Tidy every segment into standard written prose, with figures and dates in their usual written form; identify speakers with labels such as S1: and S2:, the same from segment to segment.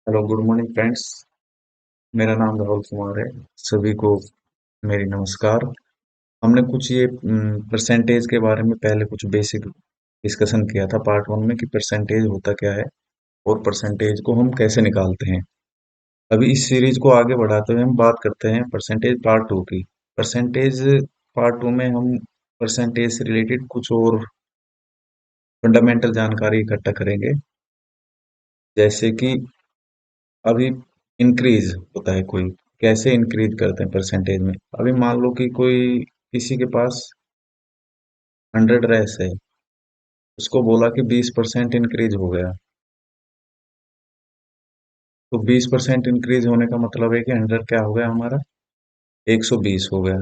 S1: Hello, good morning friends. मेरा नाम राहुल कुमार है। सभी को मेरी नमस्कार। हमने कुछ ये परसेंटेज के बारे में पहले कुछ बेसिक डिस्कशन किया था पार्ट वन में कि परसेंटेज होता क्या है और परसेंटेज को हम कैसे निकालते हैं। अभी इस सीरीज को आगे बढ़ाते हुए हम बात करते हैं परसेंटेज पार्ट टू की। परसेंटेज पार्ट टू में हम परसेंटेज से रिलेटेड कुछ और फंडामेंटल जानकारी इकट्ठा करेंगे। जैसे कि अभी इंक्रीज होता है कोई, कैसे इंक्रीज करते हैं परसेंटेज में। अभी मान लो कि कोई किसी के पास 100 रैस है, उसको बोला कि 20% इंक्रीज हो गया। तो 20% इंक्रीज होने का मतलब है कि 100 क्या हो गया हमारा, 120 हो गया।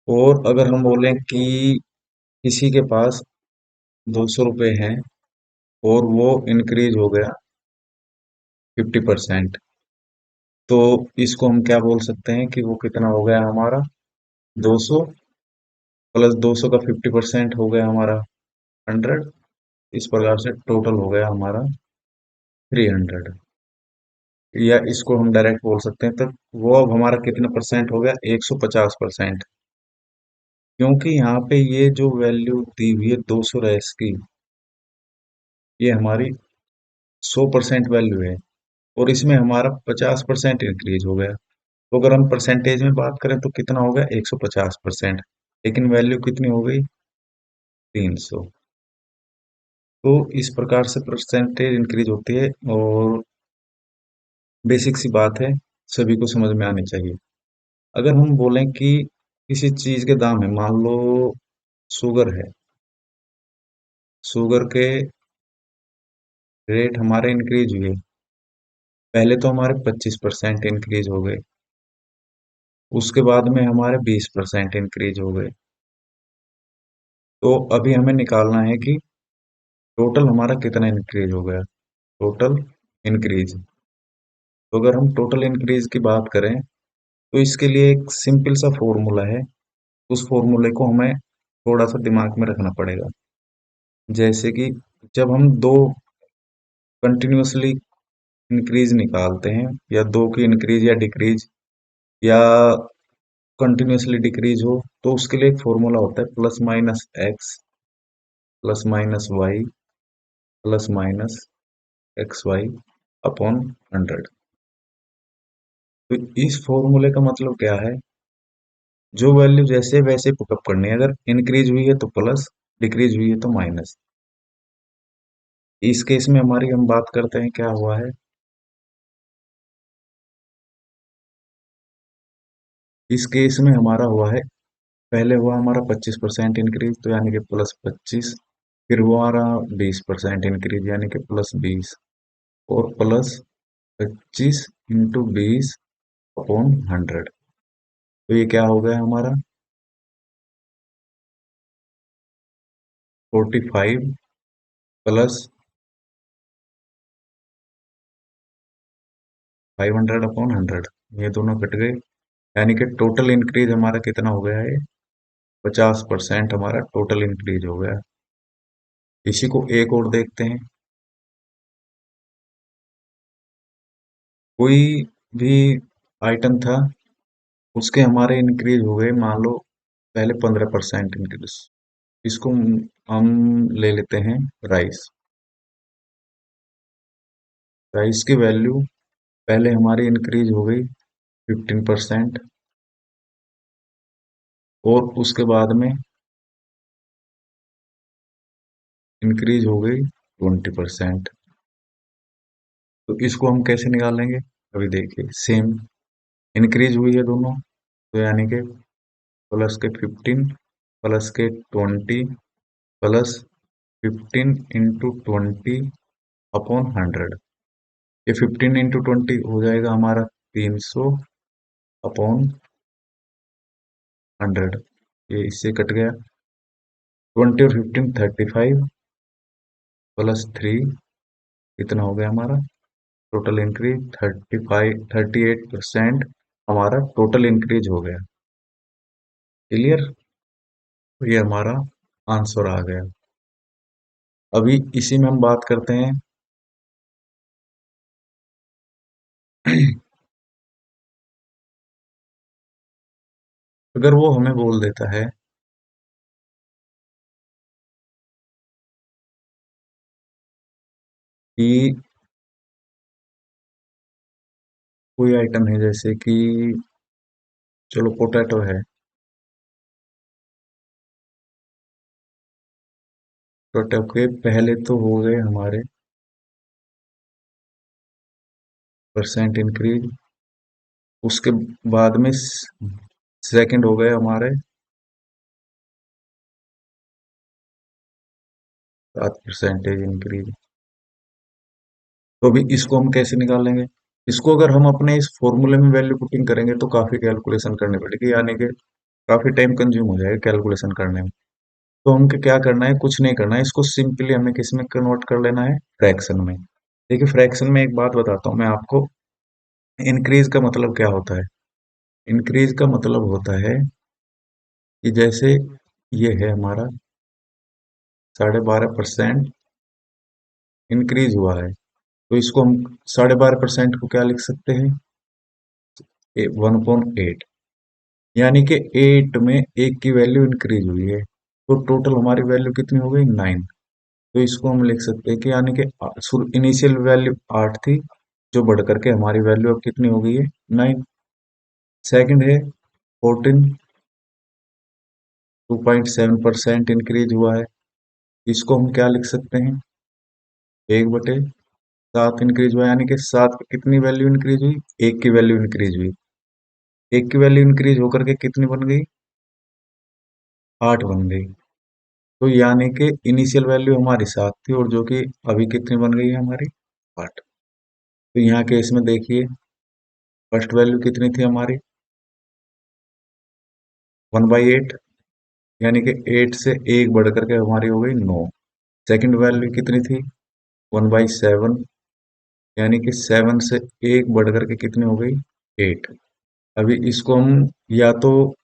S1: और अगर हम बोलें कि किसी के पास 200 रुपये हैं और वो इंक्रीज हो गया 50%, तो इसको हम क्या बोल सकते हैं कि वो कितना हो गया हमारा, 200 प्लस 200 का 50% हो गया हमारा 100। इस प्रकार से टोटल हो गया हमारा 300। या इसको हम डायरेक्ट बोल सकते हैं, तो वो अब हमारा कितना परसेंट हो गया, 150%। क्योंकि यहाँ पे ये जो वैल्यू दी हुई है 200 रैस की, ये हमारी 100% वैल्यू है और इसमें हमारा 50% इंक्रीज हो गया। तो अगर हम परसेंटेज में बात करें तो कितना हो गया, 150%। लेकिन वैल्यू कितनी हो गई, 300। तो इस प्रकार से परसेंटेज इंक्रीज होती है और बेसिक सी बात है, सभी को समझ में आनी चाहिए। अगर हम बोलें कि किसी चीज के दाम है, मान लो शुगर है, शुगर के रेट हमारे इंक्रीज हुए। पहले तो हमारे 25% इंक्रीज हो गए, उसके बाद में हमारे 20% इंक्रीज हो गए। तो अभी हमें निकालना है कि टोटल हमारा कितना इंक्रीज हो गया, टोटल इंक्रीज। तो अगर हम टोटल इंक्रीज की बात करें तो इसके लिए एक सिंपल सा फॉर्मूला है। उस फॉर्मूले को हमें थोड़ा सा दिमाग में रखना पड़ेगा। जैसे कि जब हम दो कंटिन्यूअसली इंक्रीज निकालते हैं, या दो की इंक्रीज या डिक्रीज, या कंटिन्यूअसली डिक्रीज हो, तो उसके लिए एक फॉर्मूला होता है plus minus X plus minus Y plus minus X Y upon 100। तो इस फॉर्मूले का मतलब क्या है, जो वैल्यू जैसे वैसे पुटअप करनी है। अगर इंक्रीज हुई है तो प्लस, डिक्रीज हुई है तो माइनस। इस केस में हमारी हम बात करते हैं क्या हुआ है, इस केस में हमारा हुआ है, पहले हुआ हमारा 25% इंक्रीज, तो यानी कि +25। फिर हुआ हमारा 20% इंक्रीज यानी कि +20, और प्लस 25 × 20 अपॉन 100। तो ये क्या हो गया हमारा, 45 प्लस 500/100। ये दोनों कट गए, यानी कि टोटल इंक्रीज हमारा कितना हो गया है, 50% हमारा टोटल इंक्रीज हो गया। इसी को एक और देखते हैं। कोई भी आइटम था, उसके हमारे इंक्रीज हो गए, मान लो पहले 15% इंक्रीज। इसको हम ले लेते हैं राइस। राइस की वैल्यू पहले हमारी इंक्रीज हो गई 15%, और उसके बाद में इंक्रीज हो गई 20%। तो इसको हम कैसे निकालेंगे, अभी देखिए सेम इंक्रीज हुई है दोनों, तो यानी कि प्लस के 15 प्लस के 20 प्लस 15 × 20 अपॉन 100। ये 15 × 20 हो जाएगा हमारा 300/100। ये इससे कट गया, 20 और 15 35 प्लस 3, कितना हो गया हमारा टोटल इंक्रीज, 38% हमारा टोटल इंक्रीज हो गया। क्लियर, तो ये हमारा आंसर आ गया। अभी इसी में हम बात करते हैं अगर वो हमें बोल देता है कि कोई आइटम है, जैसे कि चलो पोटैटो है, पोटैटो के पहले तो हो गए हमारे परसेंट इंक्रीज, उसके बाद में सेकंड हो गए हमारे 7% इंक्रीज। तो अभी इसको हम कैसे निकालेंगे? इसको अगर हम अपने इस फॉर्मूले में वैल्यू पुटिंग करेंगे तो काफी कैलकुलेशन करनी पड़ेगी, यानी कि काफी टाइम कंज्यूम हो जाएगा कैलकुलेशन करने में। तो हमको क्या करना है? कुछ नहीं करना है, इसको सिंपली हमें किस में कन्वर्ट कर लेना है? फ्रैक्शन में। देखिए, फ्रैक्शन में एक बात बताता हूँ मैं आपको, इंक्रीज का मतलब क्या होता है? इंक्रीज का मतलब होता है कि जैसे ये है हमारा 12.5% इंक्रीज हुआ है, तो इसको हम 12.5% को क्या लिख सकते हैं? 1/8, यानी कि 8 में एक की वैल्यू इंक्रीज हुई है, तो टोटल हमारी वैल्यू कितनी हो गई? 9। तो इसको हम लिख सकते हैं कि यानी कि इनिशियल वैल्यू 8 थी, जो बढ़ करके हमारी वैल्यू अब कितनी हो गई है? 9। सेकंड है 14, 2.7% इंक्रीज हुआ है, इसको हम क्या लिख सकते हैं? 1/7 इंक्रीज हुआ, यानी कि 7 की कितनी वैल्यू इंक्रीज हुई? एक की वैल्यू इंक्रीज हुई। एक की वैल्यू इंक्रीज होकर के कितनी बन गई? 8 बन गई। तो यानी कि इनिशियल वैल्यू हमारी 7 थी, और जो कि अभी कितनी बन गई है हमारी? 8। तो यहाँ के इसमें देखिए, फर्स्ट वैल्यू कितनी थी हमारी? 1/8, यानी कि 8 से एक बढ़ करके हमारी हो गई 9। सेकंड वैल्यू कितनी थी? 1/7, यानी कि 7 से एक बढ़ करके कितनी हो गई? 8। अभी इसको हम या तो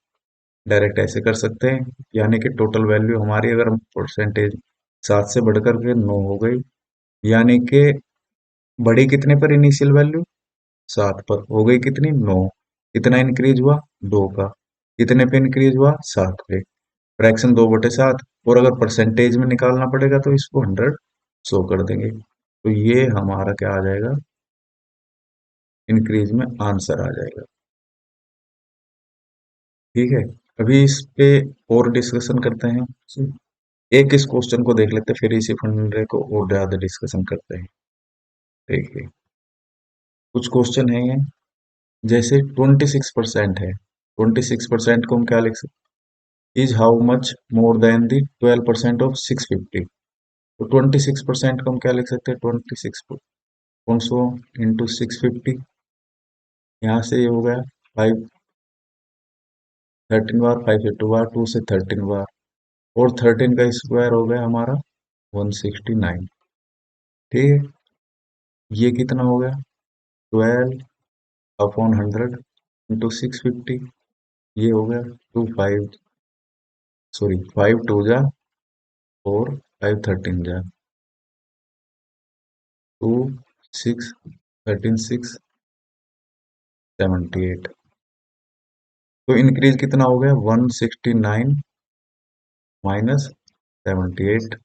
S1: डायरेक्ट ऐसे कर सकते हैं, यानी कि टोटल वैल्यू हमारी, अगर हम परसेंटेज 7 से बढ़कर के 9 हो गई, यानी कि बढ़ी कितने पर इनिशियल वैल्यू? 7 पर, हो गई कितनी? 9। कितना इंक्रीज हुआ? 2 का। कितने पे इंक्रीज हुआ? 7 पे। फ्रैक्शन 2/7, और अगर परसेंटेज में निकालना पड़ेगा तो इसको 100 शो कर देंगे, तो ये हमारा क्या आ जाएगा? इंक्रीज में आंसर आ जाएगा। ठीक है, अभी इस पे और डिस्कशन करते हैं। एक इस क्वेश्चन को देख लेते हैं, फिर इसी फंडे को और ज्यादा डिस्कशन करते हैं। देखिए, कुछ क्वेश्चन है ये, जैसे 26% है, 26% को हम क्या लिख सकते? Is how much more than the 12% of 650। तो 26% को हम क्या लिख सकते हैं? 26 कौन सो इंटू 650, यहाँ से ये हो गया 5, 13 बार, 5 से 2 बार, 2 से 13 बार, और 13 का स्क्वायर हो गया हमारा 169। ठीक है, ये कितना हो गया? 12/100 इंटू 650, ये हो गया 25, सॉरी 5 2 जा, और 5 13 जा, 2 6 13 6 78। तो इंक्रीज कितना हो गया? 169 माइनस 78,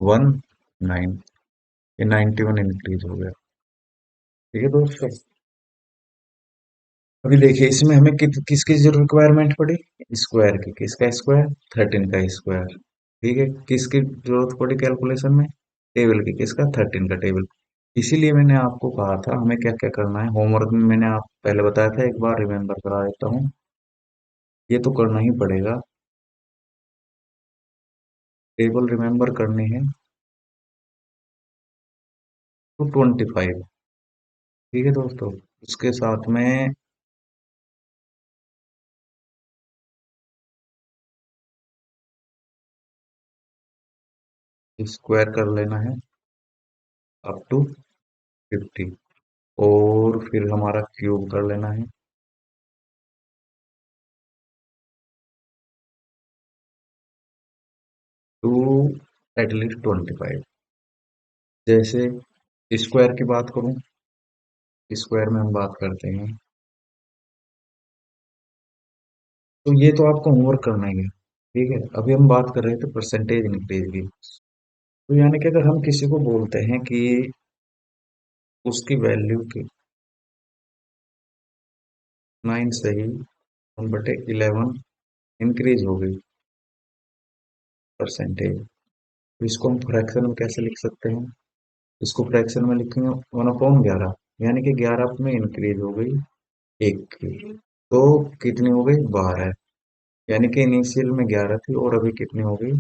S1: 19, ये 91 इंक्रीज हो गया। ठीक है दोस्तों, अभी देखिए इसमें हमें किसकी जो रिक्वायरमेंट पड़ी? स्क्वायर की। किसका स्क्वायर? 13 का स्क्वायर। ठीक है, किसकी जरूरत पड़ी कैलकुलेशन में? टेबल की। किसका? 13 का टेबल। इसीलिए मैंने आपको कहा था हमें क्या क्या करना है होमवर्क में, मैंने आप पहले बताया था, एक बार रिमेम्बर करा देता हूँ। ये तो करना ही पड़ेगा, टेबल रिमेम्बर करनी है। 225। ठीक है दोस्तों, उसके साथ में स्क्वायर कर लेना है अप टू 50, और फिर हमारा क्यूब कर लेना है टू एटलीस्ट 25। जैसे स्क्वायर की बात करूं, स्क्वायर में हम बात करते हैं। तो ये तो आपको होमवर्क करना ही है, ठीक है। अभी हम बात कर रहे थे परसेंटेज इंक्रीज की। तो यानी कि अगर हम किसी को बोलते हैं कि उसकी वैल्यू की 9 से ही 1/11 इंक्रीज हो गई परसेंटेज, तो इसको हम फ्रैक्शन में कैसे लिख सकते हैं? इसको फ्रैक्शन में लिखेंगे 1/11, यानी कि 11 में इंक्रीज हो गई एक की, तो कितनी हो गई 12, यानी कि इनिशियल में 11 थी और अभी कितनी हो गई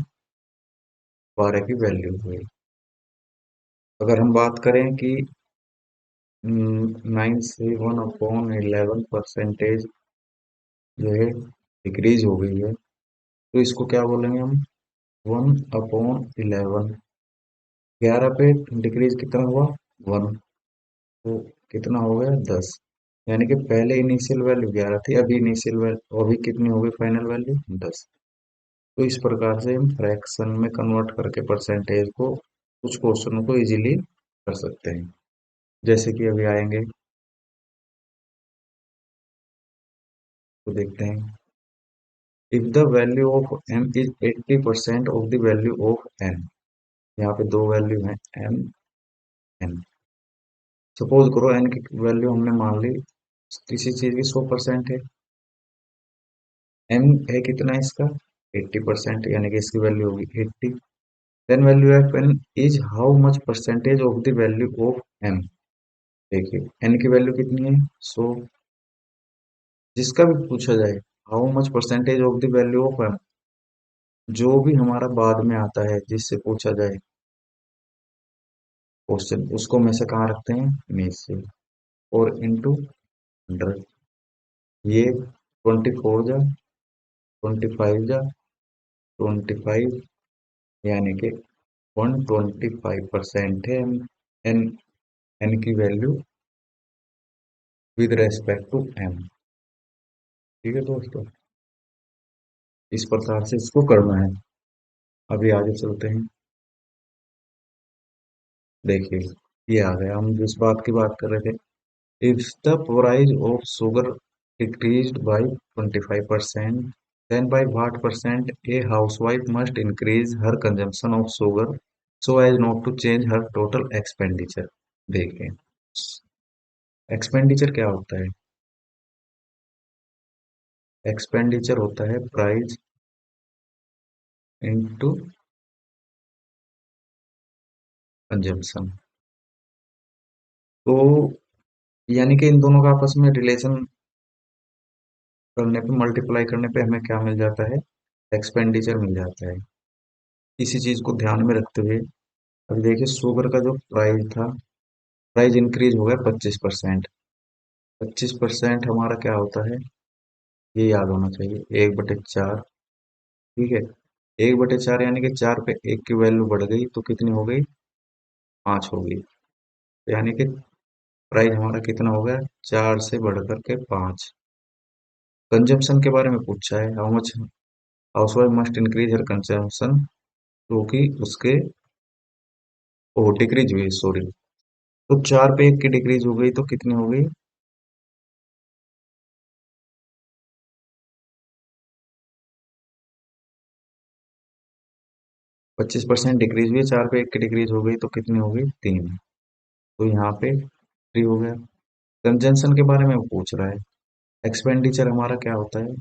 S1: 12 की वैल्यू हुई। अगर हम बात करें कि 9 से 1/11 परसेंटेज जो है डिक्रीज हो गई है, तो इसको क्या बोलेंगे हम? 1/11, 11 पे डिक्रीज कितना हुआ 1, तो कितना हो गया 10, यानी कि पहले इनिशियल वैल्यू 11 थी, अभी इनिशियल वैल्यू अभी कितनी हो गई फाइनल वैल्यू 10। तो इस प्रकार से हम फ्रैक्शन में कन्वर्ट करके परसेंटेज को कुछ क्वेश्चनों को इजीली कर सकते हैं, जैसे कि अभी आएंगे तो देखते हैं। If the value of m is 80% of the value of n, यहाँ पे दो वैल्यू हैं m n। सपोज करो n की वैल्यू हमने मान ली किसी चीज की 100% है, m है कितना इसका 80%, यानी कि इसकी वैल्यू होगी 80। Then value of n is how much percentage of the value of m। देखिए n की वैल्यू कितनी है 100, जिसका भी पूछा जाए how much percentage of the value of m, जो भी हमारा बाद में आता है जिससे पूछा जाए क्वेश्चन, उसको में से कहाँ रखते हैं नीचे, और इंटू 100, ये 24 जा 25 जा 25, यानी कि 125% है एन एन की value with respect to M. ठीक है दोस्तों, इस प्रकार से इसको करना है। अभी आगे चलते हैं। देखिए ये आ गया, हम जिस बात की बात कर रहे थे, if the price of sugar decreased bye 25%, then by what percent a housewife must increase her consumption of sugar so as not to change her total expenditure? देखें एक्सपेंडिचर क्या होता है? एक्सपेंडिचर होता है प्राइस इनटू कंजम्पशन। तो यानी कि इन दोनों का आपस में रिलेशन करने पे, मल्टीप्लाई करने पे हमें क्या मिल जाता है? एक्सपेंडिचर मिल जाता है। इसी चीज को ध्यान में रखते हुए अभी देखिए शुगर का जो प्राइस था, प्राइस इंक्रीज हो गया 25%। 25% हमारा क्या होता है ये याद होना चाहिए, 1/4। ठीक है, 1/4 यानी कि 4 पे 1 की वैल्यू बढ़ गई तो कितनी हो गई 5 हो गई, यानी कि प्राइस हमारा कितना हो गया 4 से बढ़ करके 5। कंजम्पशन के बारे में पूछा है, how much housewife must increase her consumption, क्योंकि उसके ओ डिक्रीज हुई सॉरी, तो 4 पे 1 की डिक्रीज हो गई तो कितनी हो गई 25% डिक्रीज हुई, 4 पे 1 की डिक्रीज हो गई तो कितनी हो गई 3, तो यहाँ पे 3 हो गया। कंजम्पशन के बारे में वो पूछ रहा है। एक्सपेंडिचर हमारा क्या होता है?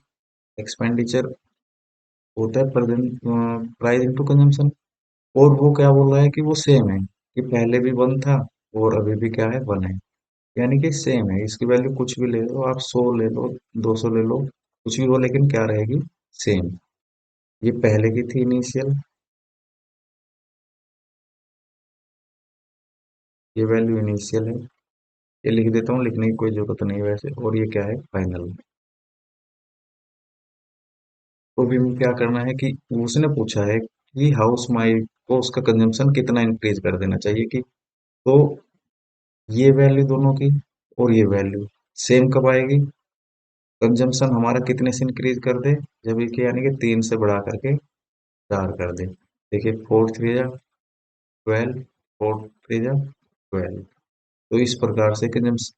S1: एक्सपेंडिचर होता है प्राइस इंटू कंजम्पशन, और वो क्या बोल रहा है कि वो सेम है, कि पहले भी 1 था और अभी भी क्या है 1 है, यानी कि सेम है। इसकी वैल्यू कुछ भी ले लो आप, 100 ले लो 200 ले लो कुछ भी हो, लेकिन क्या रहेगी सेम। ये पहले की थी इनिशियल, ये वैल्यू इनिशियल है, ये लिख देता हूँ, लिखने की कोई जरूरत नहीं है वैसे, और ये क्या है फाइनल। तो भी हमें क्या करना है कि उसने पूछा है कि हाउस वाइफ को उसका कंजम्पशन कितना इंक्रीज कर देना चाहिए, कि तो ये वैल्यू दोनों की और ये वैल्यू सेम कब आएगी? कंजम्पशन हमारा कितने से इंक्रीज कर दे, जब ये यानी कि 3 से बढ़ा करके 4 कर दे। देखिए 4 3 जा 12, 4 3 जा 12, तो इस प्रकार से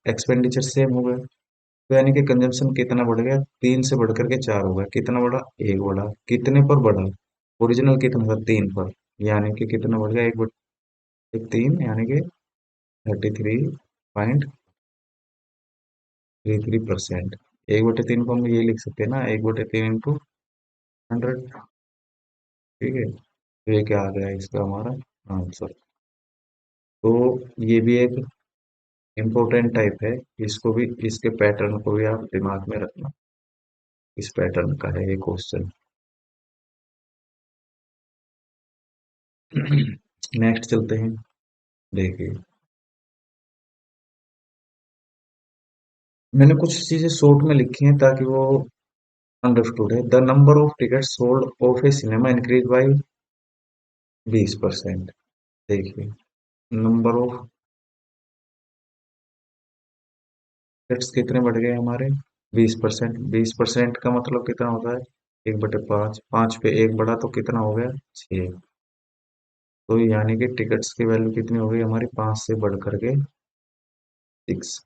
S1: एक्सपेंडिचर सेम हो गया। तो यानी कि कंजम्पशन कितना बढ़ गया, 3 से बढ़ करके 4 हो गया। कितना बढ़ा, एक बढ़ा। कितने पर बढ़ा, ओरिजिनल कितना था, 3 पर। यानी कि कितना बढ़ गया, एक बटे 3, यानी कि 33.33%। 1/3 को हम ये लिख सकते हैं ना, 1/3 इंटू 100। ठीक है, तो ये क्या आ गया इसका हमारा आंसर। तो ये भी एक इम्पोर्टेंट टाइप है, इसको भी, इसके पैटर्न को भी आप दिमाग में रखना। इस पैटर्न का है ये क्वेश्चन। नेक्स्ट चलते हैं। देखिए, मैंने कुछ चीजें शॉर्ट में लिखी हैं ताकि वो अंडरस्टूड है। The number of ticket sold off A cinema increase by 20%। देखिए, नंबर ऑफ टिकट्स कितने बढ़ गए हमारे, 20%। 20% का मतलब कितना होता है, 1/5। 5 पे एक बढ़ा तो कितना हो गया, 6। तो यानी कि टिकट्स की वैल्यू कितनी हो गई हमारी, 5 से बढ़ करके 6।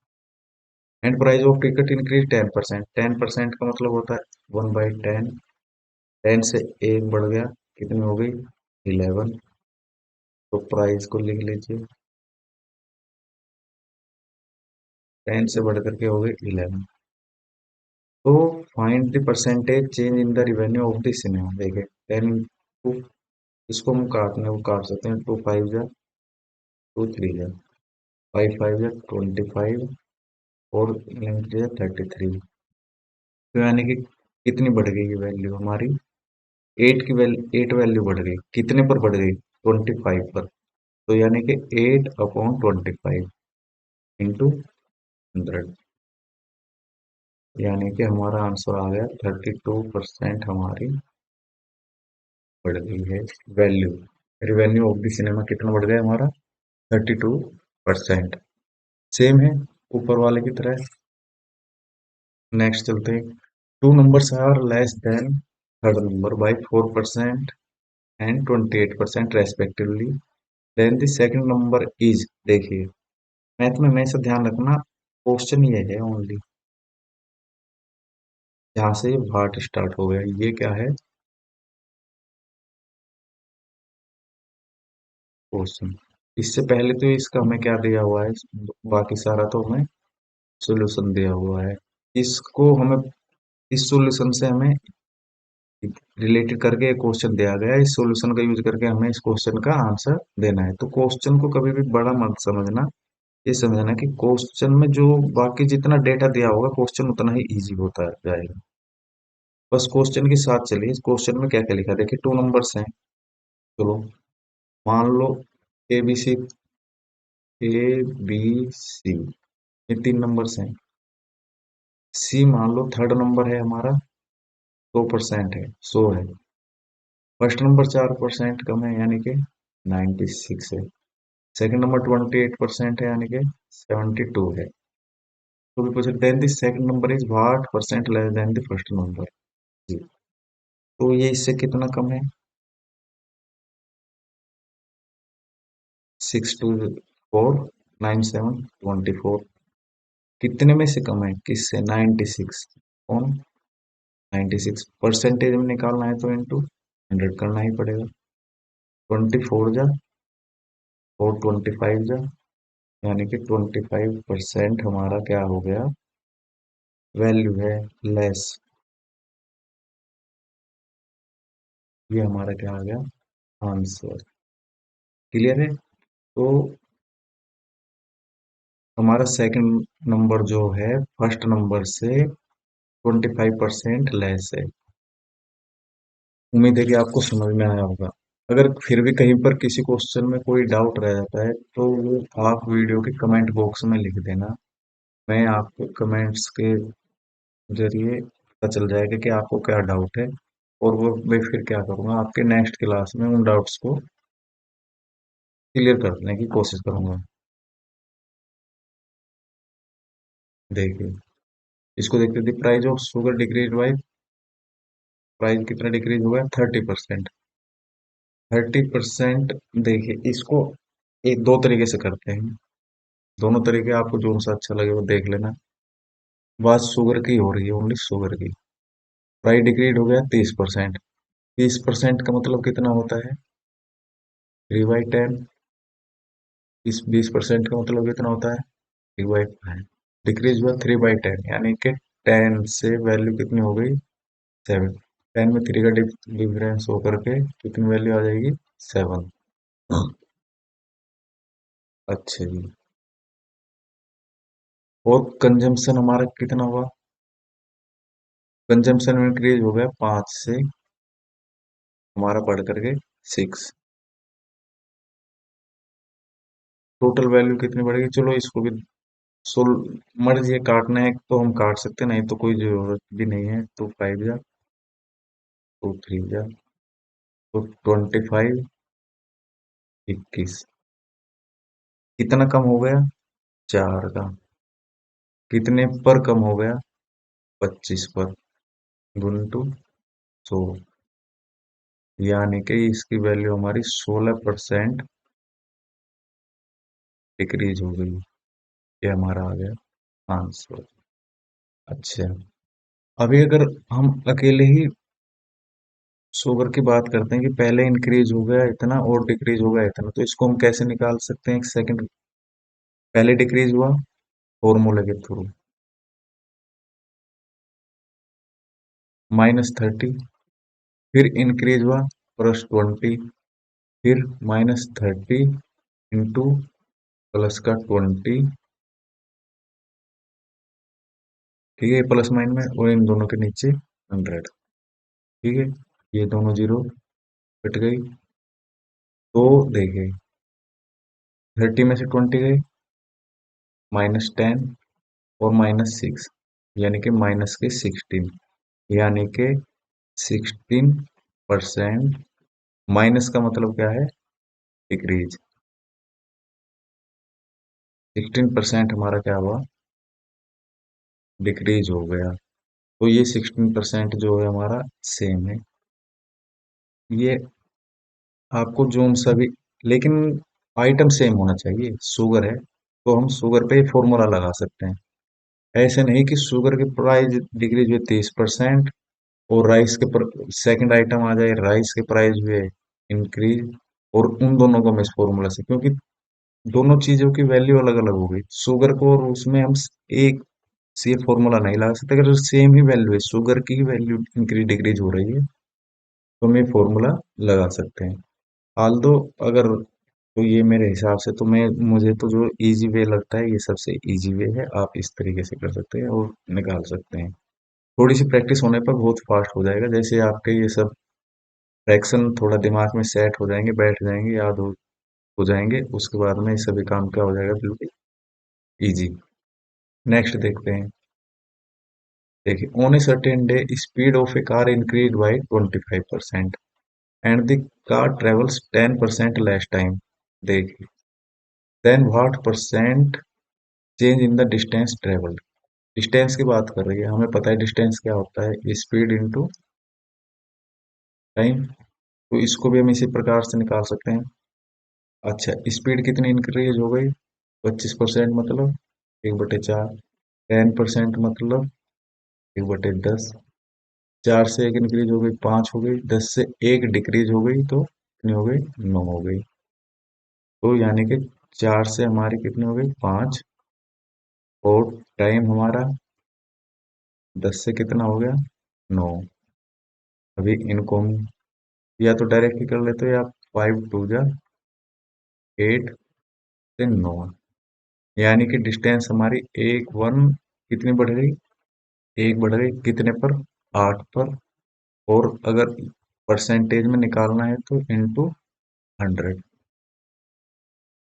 S1: And price of ticket increase 10%। 10% का मतलब होता है 1/10। 10 से एक बढ़ गया, कितनी हो गई, 11। तो प्राइस को लिख लीजिए, 10 से बढ़ करके हो गई 11। तो find the percentage change in the revenue of the cinema. देखिए, 10 इसको हम काटने को काट सकते हैं, 2 5 जा 2 3 जा 5 5 जा 25, और 9 जा 33। तो यानी कि कितनी बढ़ गई ये वैल्यू हमारी, 8 वैल्यू बढ़ गई। कितने पर बढ़ गई, 25 पर। तो यानी कि 8/25 इंटू 100, यानी कि हमारा आंसर आ गया 32% हमारी बढ़ गई है value. Revenue of the cinema कितना बढ़ गया हमारा, 32%। सेम है ऊपर वाले की तरह। नेक्स्ट चलते हैं। Two numbers are less than third number by 4% and 28% respectively, then the second number is. देखिए, मैथ में हमेशा ध्यान रखना, क्वेश्चन ये है ओनली, यहाँ से भाट स्टार्ट हो गया, ये क्या है, क्वेश्चन। इससे पहले तो इसका हमें क्या दिया हुआ है, बाकी सारा तो हमें सॉल्यूशन दिया हुआ है। इसको हमें, इस सॉल्यूशन से हमें रिलेटेड करके एक क्वेश्चन दिया गया है, इस सॉल्यूशन का यूज करके हमें इस क्वेश्चन का आंसर देना है। तो क्वेश्चन को कभी भी बड़ा मत समझना, ये समझना कि क्वेश्चन में जो बाकी जितना डेटा दिया होगा, क्वेश्चन उतना ही इजी होता जाएगा। बस क्वेश्चन के साथ चलिए, इस क्वेश्चन में क्या क्या लिखा है। देखिए, 2 नंबर्स हैं। चलो, मान लो A B C, A B C, ये 3 नंबर्स हैं। सी मान लो थर्ड नंबर है हमारा, 100% है, 100 है। फर्स्ट नंबर 4% कम है, यानी कि 96 है। सेकंड नंबर 28% है, यानी कि 72 है। तो भी पूछे, then the second number is what percent less than the first number. जी, तो ये इससे कितना कम है, 6 2 4 9 7 24। कितने में से कम है, किससे, 96। कौन, 96 परसेंटेज में निकालना है तो इंटू 100 करना ही पड़ेगा। 24 जा और 25 जा, यानी कि 25% हमारा क्या हो गया, वैल्यू है लेस। ये हमारा क्या आ गया, आंसर। क्लियर है। तो हमारा सेकंड नंबर जो है फर्स्ट नंबर से 25% लेस है। उम्मीद है कि आपको समझ में आया होगा। अगर फिर भी कहीं पर किसी क्वेश्चन में कोई डाउट रह जाता है, तो वो आप वीडियो के कमेंट बॉक्स में लिख देना। मैं आपको कमेंट्स के जरिए पता चल जाएगा कि आपको क्या डाउट है, और वो मैं फिर क्या करूँगा, आपके नेक्स्ट क्लास में उन डाउट्स को क्लियर करने की कोशिश करूंगा। देखिए, इसको देखते थे, price of sugar decrease by, price कितना डिक्रीज हुआ है, 30%। 30%। देखिए, इसको एक दो तरीके से करते हैं। दोनों तरीके आपको जो सा अच्छा लगे वो देख लेना। बात शुगर की हो रही है, ओनली शुगर की। प्राइस डिक्रीज हो गया 30%। 30% का मतलब कितना होता है? 3/10। इस 20% का मतलब कितना होता है? 3/5। डिक्रीज हुआ 3/10, यानी कि 10 से वैल्यू कितनी हो गई? 7। 10 में 3 का डिफरेंस होकर के कितनी वैल्यू आ जाएगी? 7। अच्छा जी। और कंजम्पशन हमारा कितना हुआ? कंजम्पशन में इंक्रीज हो गया 5 से हमारा बढ़ करके 6। टोटल वैल्यू कितनी बढ़ेगी? चलो इसको भी सोल मर्ज ये काटना है तो हम काट सकते हैं, नहीं तो कोई जरूरत भी नहीं है। तो 5 जा, तो 3 जा, तो 25, 21। कितना कम हो गया? 4 का। कितने पर कम हो गया? 25 पर। गुंटू 100, यानी कि इसकी वैल्यू हमारी 16% डिक्रीज हो गई। ये हमारा आ गया आंसर। अच्छा, अभी अगर हम अकेले ही शुगर की बात करते हैं कि पहले इंक्रीज हो गया इतना और डिक्रीज हो गया इतना, तो इसको हम कैसे निकाल सकते हैं? एक सेकंड। पहले डिक्रीज हुआ फॉर्मूला के थ्रू, -30। फिर इंक्रीज हुआ +20। फिर -30 इंटू प्लस का 20। ठीक है, प्लस माइन में, और इन दोनों के नीचे 100। ठीक है, ये दोनों जीरो कट गई। तो देखिए, 30 में से 20 गई, -10 और -6, यानी कि माइनस के 16, यानी कि 16%। माइनस का मतलब क्या है? डिक्रीज। 16% हमारा क्या हुआ? डिक्रीज हो गया। तो ये 16% जो है हमारा सेम है। ये आपको जोन सभी, लेकिन आइटम सेम होना चाहिए। शुगर है तो हम शुगर पे फॉर्मूला लगा सकते हैं। ऐसे नहीं कि शुगर की प्राइस डिक्रीज हुई 30% और राइस के पर सेकंड आइटम आ जाए, राइस के प्राइस हुए इंक्रीज, और उन दोनों को हम इस फॉर्मूला से, क्योंकि दोनों चीजों की वैल्यू अलग अलग हो गई, शुगर को और उसमें हम एक से फॉर्मूला नहीं लगा सकते। अगर सेम ही वैल्यू है, शुगर की ही वैल्यू इंक्रीज डिक्रीज हो रही है, तो हम ये फॉर्मूला लगा सकते हैं। आल्दो अगर, तो ये मेरे हिसाब से तो मुझे तो जो इजी वे लगता है ये सबसे इजी वे है। आप इस तरीके से कर सकते हैं और निकाल सकते हैं। थोड़ी सी प्रैक्टिस होने पर बहुत फास्ट हो जाएगा। जैसे आपके ये सब फ्रैक्शन थोड़ा दिमाग में सेट हो जाएंगे, बैठ जाएंगे, हो जाएंगे, उसके बाद में ये सभी काम क्या हो जाएगा? बिल्कुल इजी। नेक्स्ट देखते हैं। देखिए, on a certain day speed of a car increase by 25% and the car travels 10% less time. देखिए, then what percent change in the distance travelled. Distance की बात कर रही है, हमें पता है डिस्टेंस क्या होता है? Speed into time. तो इसको भी हम इसी प्रकार से निकाल सकते हैं। अच्छा, स्पीड कितनी इंक्रीज हो गई? 25% मतलब 1/4। 10% मतलब 1/10। 4 से 1 इंक्रीज हो गई 5 हो गई, 10 से 1 डिक्रीज हो गई तो कितनी हो गई? 9 हो गई। तो यानी कि 4 से हमारी कितनी हो गई? 5। और टाइम हमारा 10 से कितना हो गया? 9। अभी इनको हम या तो डायरेक्ट ही कर लेते हो, या 5 2 जा 8 से 9, यानी कि डिस्टेंस हमारी एक वन कितनी बढ़ गई? एक बढ़ गई कितने पर? 8 पर। और अगर परसेंटेज में निकालना है तो इंटू 100।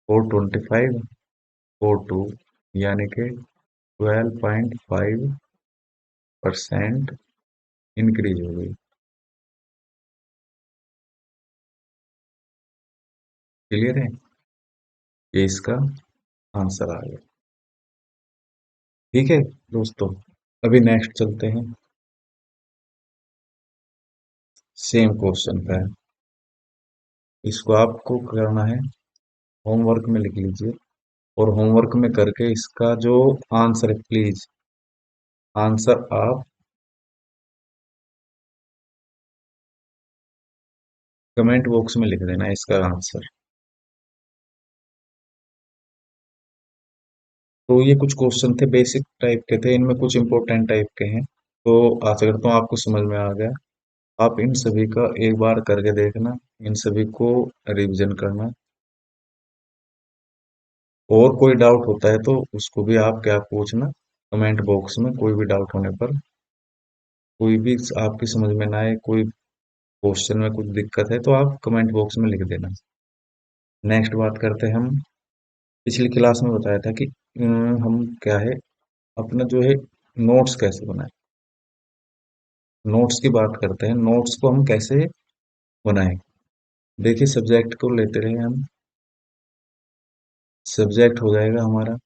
S1: 425 42, यानी कि 12.5% इंक्रीज हो गई। क्लियर है? ये इसका आंसर आ गया। ठीक है दोस्तों, अभी नेक्स्ट चलते हैं। सेम क्वेश्चन पे है। इसको आपको करना है, होमवर्क में लिख लीजिए। और होमवर्क में करके इसका जो आंसर है प्लीज आंसर आप कमेंट बॉक्स में लिख देना इसका आंसर। तो ये कुछ क्वेश्चन थे, बेसिक टाइप के थे, इनमें कुछ इंपॉर्टेंट टाइप के हैं। तो आशा करता हूँ आपको समझ में आ गया। आप इन सभी का एक बार करके देखना, इन सभी को रिवीजन करना। और कोई डाउट होता है तो उसको भी आप क्या पूछना कमेंट बॉक्स में, कोई भी डाउट होने पर। कोई भी आपकी समझ में ना आए, कोई क्वेश्चन में कुछ दिक्कत है तो आप कमेंट बॉक्स में लिख देना। नेक्स्ट बात करते हैं हम। पिछली क्लास में बताया था कि हम क्या है अपना जो है नोट्स कैसे बनाएं। नोट्स की बात करते हैं, नोट्स को हम कैसे बनाएं। देखिए सब्जेक्ट को लेते रहे हम। सब्जेक्ट हो जाएगा हमारा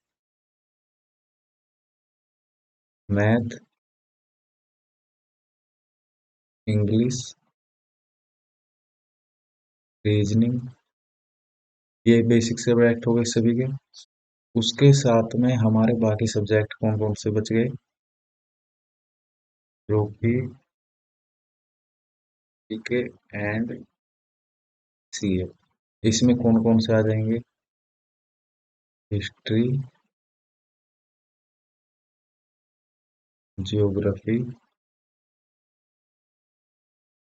S1: मैथ, इंग्लिश, रीजनिंग, ये बेसिक सब्जेक्ट हो गए सभी के। उसके साथ में हमारे बाकी सब्जेक्ट कौन कौन से बच गए, जो कि जीके एंड सीए। इसमें कौन कौन से आ जाएंगे, history, geography,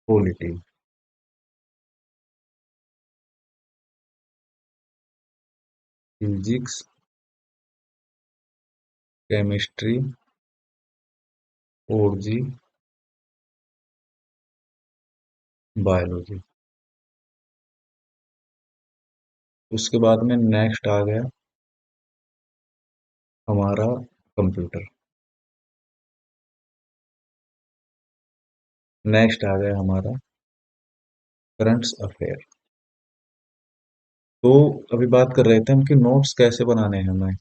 S1: polity, physics, chemistry, और जी बायोलॉजी। उसके बाद में नेक्स्ट आ गया हमारा कंप्यूटर। नेक्स्ट आ गया हमारा करंट अफेयर। तो अभी बात कर रहे थे हम कि नोट्स कैसे बनाने हैं हमें।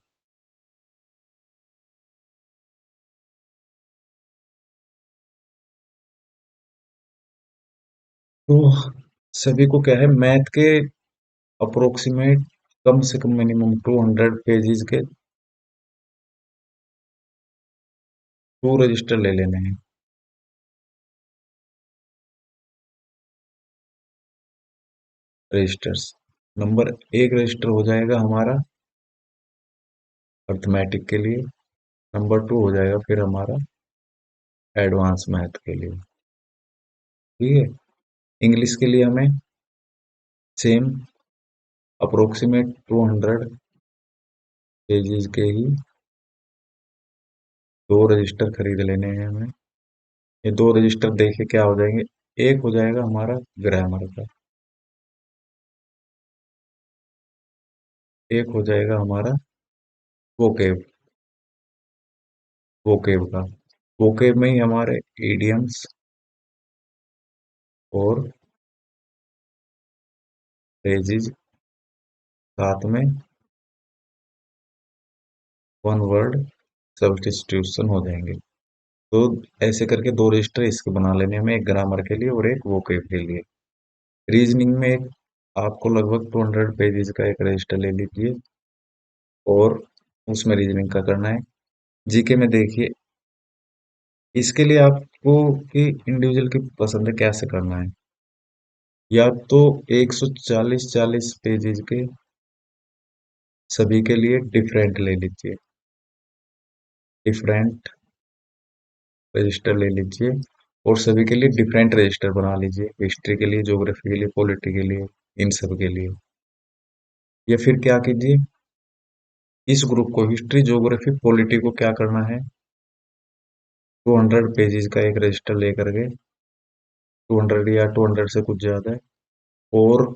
S1: तो सभी को क्या है, मैथ के अप्रोक्सीमेट कम से कम मिनिमम 200 पेजेस के 2 रजिस्टर ले लेने हैं। रजिस्टर्स, नंबर 1 रजिस्टर हो जाएगा हमारा अर्थमेटिक के लिए। नंबर 2 हो जाएगा फिर हमारा एडवांस मैथ के लिए। ठीक है। इंग्लिश के लिए हमें सेम अप्रोक्सीमेट 200 पेजेस के ही 2 रजिस्टर खरीद लेने हैं हमें। ये 2 रजिस्टर देखे क्या हो जाएंगे, एक हो जाएगा हमारा ग्रामर का, एक हो जाएगा हमारा वोकेब, वोकेब का। वोकेब में ही हमारे इडियम्स और फ्रेजेस, साथ में वन वर्ड सब्स्टिट्यूशन हो जाएंगे। तो ऐसे करके 2 रजिस्टर इसके बना लेने हमें, एक ग्रामर के लिए और एक वोकेब के लिए। रीजनिंग में एक आपको लगभग 200 पेजेस का एक रजिस्टर ले लीजिए और उसमें रीजनिंग का करना है। जीके में देखिए, इसके लिए आपको कि इंडिविजुअल की पसंद है कैसे करना है। या तो 140 40 पेजेस के सभी के लिए डिफरेंट ले लीजिए, डिफरेंट रजिस्टर ले लीजिए और सभी के लिए डिफरेंट रजिस्टर बना लीजिए, हिस्ट्री के लिए, ज्योग्राफी के लिए, पॉलिटी के लिए, इन सब के लिए। या फिर क्या कीजिए, इस ग्रुप को हिस्ट्री ज्योग्राफी पॉलिटी को क्या करना है, 200 पेजेस का एक रजिस्टर लेकर के, 200 या 200 से कुछ ज्यादा है। और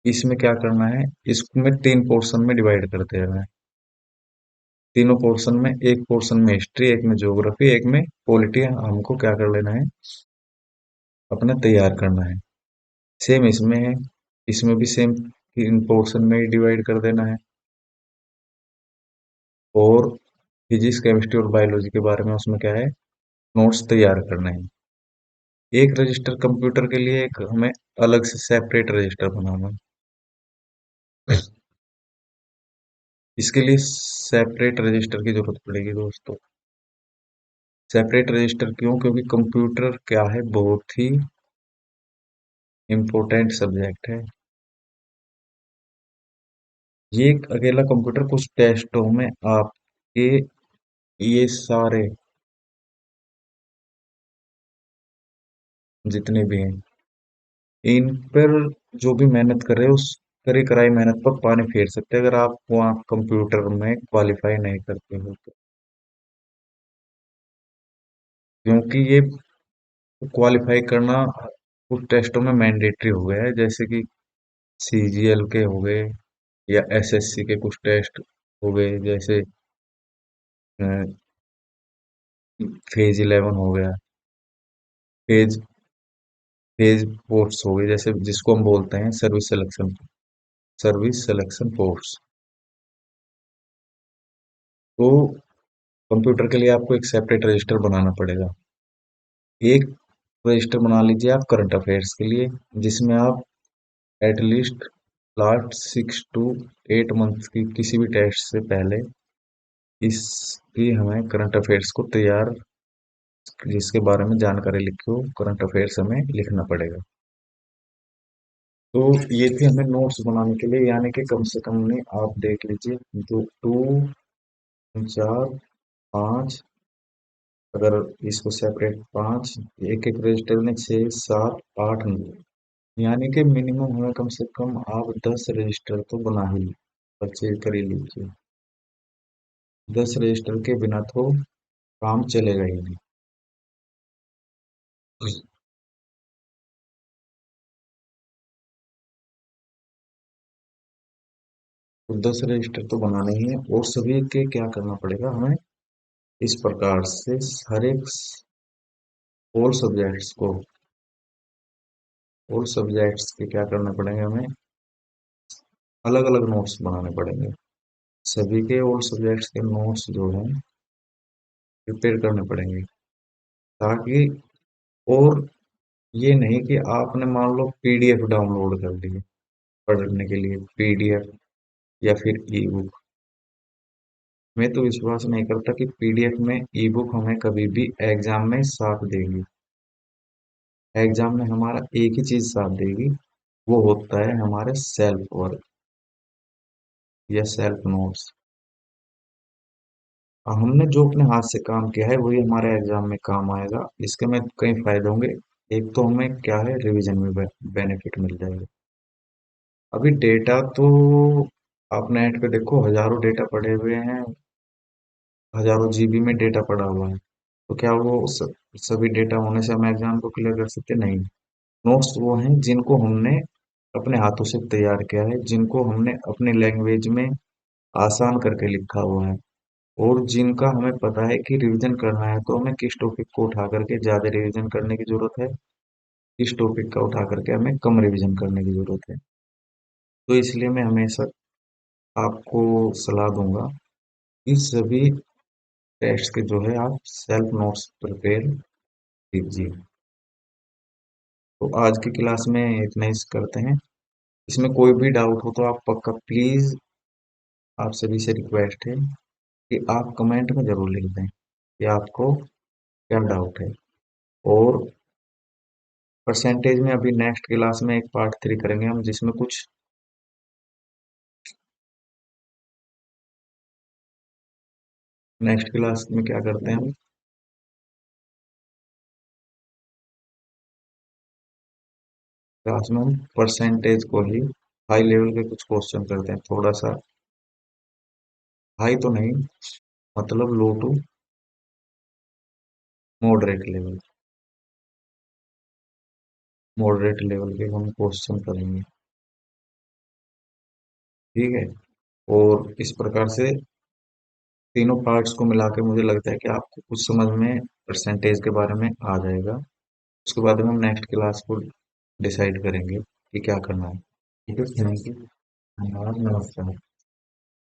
S1: इसमें क्या करना है, इसमें 3 पोर्शन में डिवाइड करते हैं। तीनों पोर्शन में, एक पोर्शन में हिस्ट्री, एक में ज्योग्राफी, एक में पॉलिटी, हमको क्या कर लेना है, अपना तैयार करना है। सेम इसमें है, इसमें भी सेम इन पोर्शन में ही डिवाइड कर देना है। और फिजिक्स केमिस्ट्री और बायोलॉजी के बारे में उसमें क्या है, नोट्स तैयार करना है। एक रजिस्टर कंप्यूटर के लिए एक हमें अलग से सेपरेट रजिस्टर बनाना है। इसके लिए सेपरेट रजिस्टर की जरूरत पड़ेगी दोस्तों। सेपरेट रजिस्टर क्यों? क्योंकि कंप्यूटर क्या है, बहुत ही इम्पोर्टेंट सब्जेक्ट है। ये एक अकेला कंप्यूटर कुछ टेस्टों में आपके ये सारे जितने भी हैं इन पर जो भी मेहनत कर रहे हैं उस करी कराई मेहनत पर पानी फेर सकते हैं, अगर आप वहाँ कंप्यूटर में क्वालिफाई नहीं करते हो तो। क्योंकि ये क्वालिफाई करना कुछ टेस्टों में मैंडेटरी हो गया है, जैसे कि सीजीएल के हो गए या एसएससी के कुछ टेस्ट हो गए, जैसे फेज 11 हो गया, फेज फेज पोस्ट हो गई, जैसे जिसको हम बोलते हैं सर्विस सिलेक्शन पोस्ट। तो कंप्यूटर के लिए आपको एक सेपरेट रजिस्टर बनाना पड़ेगा। एक रजिस्टर बना लीजिए आप करंट अफेयर्स के लिए, जिसमें आप एटलीस्ट लास्ट 6 to 8 मंथ की किसी भी टेस्ट से पहले इसकी हमें करंट अफेयर्स को तैयार, जिसके बारे में जानकारी लिखी हो करंट अफेयर्स हमें लिखना पड़ेगा। तो ये थी हमें नोट्स बनाने के लिए, यानी कि कम से कम ने आप देख लीजिए दो, 2 4 5, अगर इसको सेपरेट 5, एक एक रजिस्टर में 6 7 8 9, यानी कि मिनिमम हमें कम से कम आप 10 रजिस्टर तो बना ही परचेज कर ही लीजिए। 10 रजिस्टर के बिना तो काम चलेगा ही नहीं। तो 10 रजिस्टर तो बनाने ही है, और सभी के क्या करना पड़ेगा हमें इस प्रकार से हर एक ऑल सब्जेक्ट्स को, ऑल सब्जेक्ट्स के क्या करना पड़ेंगे हमें, अलग अलग नोट्स बनाने पड़ेंगे। सभी के ऑल सब्जेक्ट्स के नोट्स जो हैं प्रिपेयर करने पड़ेंगे, ताकि, और ये नहीं कि आपने मान लो पीडीएफ डाउनलोड कर ली पढ़ने के लिए, पीडीएफ या फिर ई बुक। मैं तो विश्वास नहीं करता कि पीडीएफ में ई बुक हमें कभी भी एग्जाम में साथ देगी। एग्जाम में हमारा एक ही चीज साथ देगी, वो होता है हमारे सेल्फ वर्क या सेल्फ नोट्स। हमने जो अपने हाथ से काम किया है वही हमारे एग्जाम में काम आएगा। इसके में कई फायदे होंगे। एक तो हमें क्या है, रिवीजन में बेनिफिट मिल जाएगा। अभी डेटा तो आप नेट पे देखो, हजारों डेटा पड़े हुए हैं, हजारों जीबी में डेटा पड़ा हुआ है। तो क्या वो सभी डेटा होने से हम एग्जाम को क्लियर कर सकते? नहीं। नोट्स वो हैं जिनको हमने अपने हाथों से तैयार किया है, जिनको हमने अपनी लैंग्वेज में आसान करके लिखा हुआ है, और जिनका हमें पता है कि रिवीजन करना है तो हमें किस टॉपिक को उठा करके ज्यादा रिवीजन करने की जरूरत है, किस टॉपिक का उठा करके हमें कम रिवीजन करने की जरूरत है। तो इसलिए मैं हमेशा आपको सलाह दूंगा कि सभी टेस्ट के जो है आप सेल्फ नोट्स प्रिपेयर कीजिए। तो आज की क्लास में इतना ही करते हैं। इसमें कोई भी डाउट हो तो आप पक्का प्लीज, आप सभी से रिक्वेस्ट है कि आप कमेंट में जरूर लिख दें कि आपको क्या डाउट है। और परसेंटेज में अभी नेक्स्ट क्लास में एक पार्ट 3 करेंगे हम, जिसमें कुछ नेक्स्ट क्लास में क्या करते हैं हम, क्लास में हम परसेंटेज को ही हाई लेवल के कुछ क्वेश्चन करते हैं, थोड़ा सा हाई तो नहीं, मतलब low to moderate level, moderate level के हम क्वेश्चन करेंगे। ठीक है। और इस प्रकार से तीनों पार्ट्स को मिला के मुझे लगता है कि आपको कुछ समझ में परसेंटेज के बारे में आ जाएगा। उसके बाद में हम नेक्स्ट क्लास को डिसाइड करेंगे कि क्या करना है। ठीक है, थैंक यू। धन्यवाद, नमस्कार।